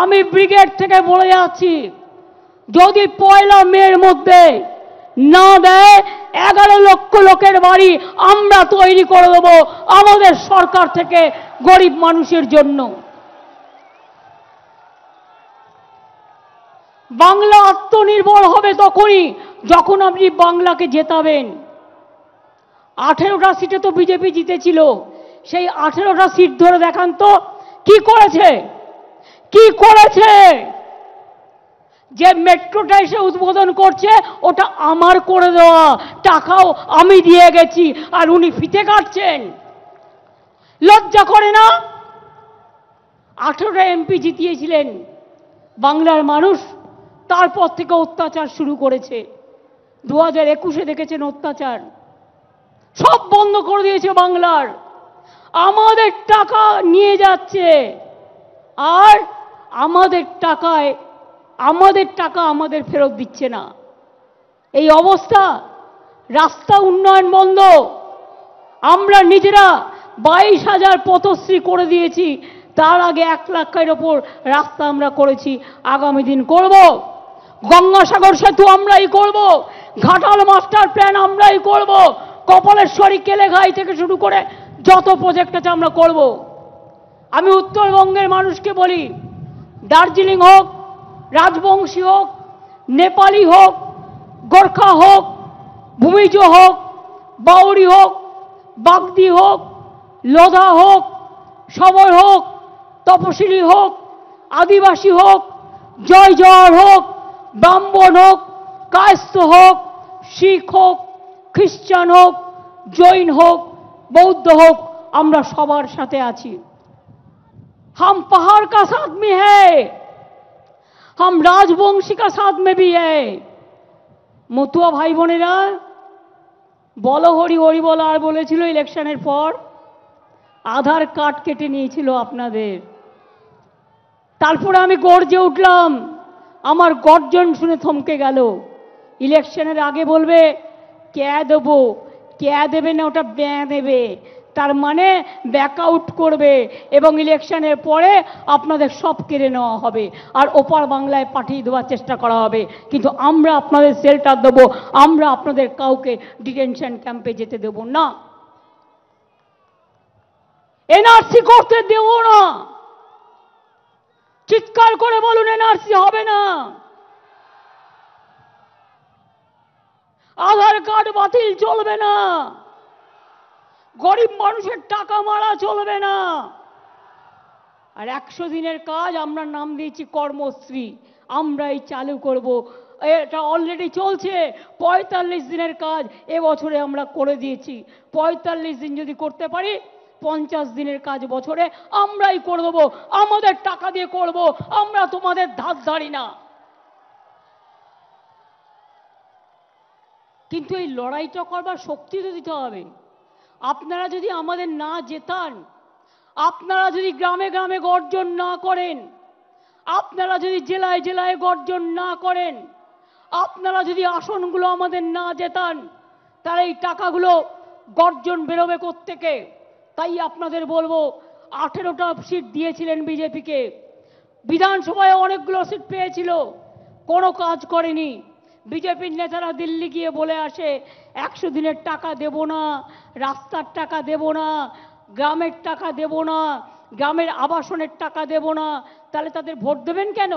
আমি ব্রিগেড থেকে বলে যাচ্ছি, যদি 1 মের মধ্যে না দেয় 11 লক্ষ লোকের বাড়ি আমরা তৈরি করে দেব আমাদের সরকার থেকে গরিব মানুষের জন্য। বাংলা আত্মনির্ভর হবে তখনই যখন আপনি বাংলাকে জেতাবেন। 18টা সিটে তো বিজেপি জিতেছিল, সেই 18টা সিট ধরে দেখান তো কি করেছে, কি করেছে। যে মেট্রোটা এসে উদ্বোধন করছে ওটা আমার করে দেওয়া, টাকাও আমি দিয়ে গেছি, আর উনি ফিতে কাটছেন। লজ্জা করে না? 18টা এমপি জিতিয়েছিলেন বাংলার মানুষ, তারপর থেকে অত্যাচার শুরু করেছে। 2021-এ দেখেছেন অত্যাচার, সব বন্ধ করে দিয়েছে বাংলার। আমাদের টাকা নিয়ে যাচ্ছে, আর আমাদের টাকা আমাদের ফেরত দিচ্ছে না। এই অবস্থা, রাস্তা উন্নয়ন বন্ধ। আমরা নিজেরা 22,000 পথশ্রী করে দিয়েছি, তার আগে 1 লাখের ওপর রাস্তা আমরা করেছি, আগামী দিন করব। গঙ্গাসাগর সেতু আমরাই করব, ঘাটাল মাস্টার প্ল্যান আমরাই করব, কপালেশ্বরী কেলেঘাই থেকে শুরু করে যত প্রজেক্ট আছে আমরা করব। আমি উত্তরবঙ্গের মানুষকে বলি, দার্জিলিং হোক, রাজবংশী হোক, নেপালি হোক, গোর্খা হোক, ভূমিজ হোক, বাউরি হোক, বাগদি হোক, লোধা হোক, সবর হোক, তপশিলি হোক, আদিবাসী হোক, জয় জওয়ার হোক, ব্রাহ্মণ হোক, কায়স্থ হোক, শিখ হোক, খ্রিস্টান হোক, জৈন হোক, বৌদ্ধ হোক, আমরা সবার সাথে আছি। हम पहाड़ का साथ में है, हम राजवंशी का साथ में भी है। মতুয়া ভাই বোনেরা, বলো হরি হরি বল আর বলেছিল ইলেকশনের পর আধার কার্ড কেটে নিয়েছিল আপনাদের। তারপরে আমি গর্জে উঠলাম, আমার গর্জন শুনে থমকে গেল। ইলেকশনের আগে বলবে কে দেবো, কে দেবে না, ওটা ব্যয় দেবে, তার মানে ব্যাকআউট করবে, এবং ইলেকশনের পরে আপনাদের সব কেড়ে নেওয়া হবে আর ওপার বাংলায় পাঠিয়ে দেওয়ার চেষ্টা করা হবে। কিন্তু আমরা আপনাদের শেল্টার দেব, আমরা আপনাদের কাউকে ডিটেনশন ক্যাম্পে যেতে দেব না, এনআরসি করতে দেব না। চিৎকার করে বলুন, এনআরসি হবে না, আধার কার্ড বাতিল চলবে না, গরিব মানুষের টাকা মারা চলবে না। আর 100 দিনের কাজ আমরা নাম দিয়েছি কর্মশ্রী, আমরাই চালু করব। এটা অলরেডি চলছে। 45 দিনের কাজ এবছরে আমরা করে দিয়েছি। 45 দিন যদি করতে পারি, 50 দিনের কাজ বছরে আমরাই করে দেবো, আমাদের টাকা দিয়ে করব, আমরা তোমাদের ধার ধারি না। কিন্তু এই লড়াইটা করবার শক্তি তো দিতে হবে। আপনারা যদি আমাদের না জেতান, আপনারা যদি গ্রামে গ্রামে গর্জন না করেন, আপনারা যদি জেলায় জেলায় গর্জন না করেন, আপনারা যদি আসনগুলো আমাদের না জেতান, তাহলে এই টাকাগুলো গর্জন বেরোবে কোত্থেকে? তাই আপনাদের বলবো, 18টা সিট দিয়েছিলেন বিজেপিকে, বিধানসভায় অনেকগুলো সিট পেয়েছিল, কোনো কাজ করেনি। বিজেপির নেতারা দিল্লি গিয়ে বলে আসে 100 দিনের টাকা দেব না, রাস্তার টাকা দেব না, গ্রামের টাকা দেব না, গ্রামের আবাসনের টাকা দেব না। তাহলে তাদের ভোট দেবেন কেন?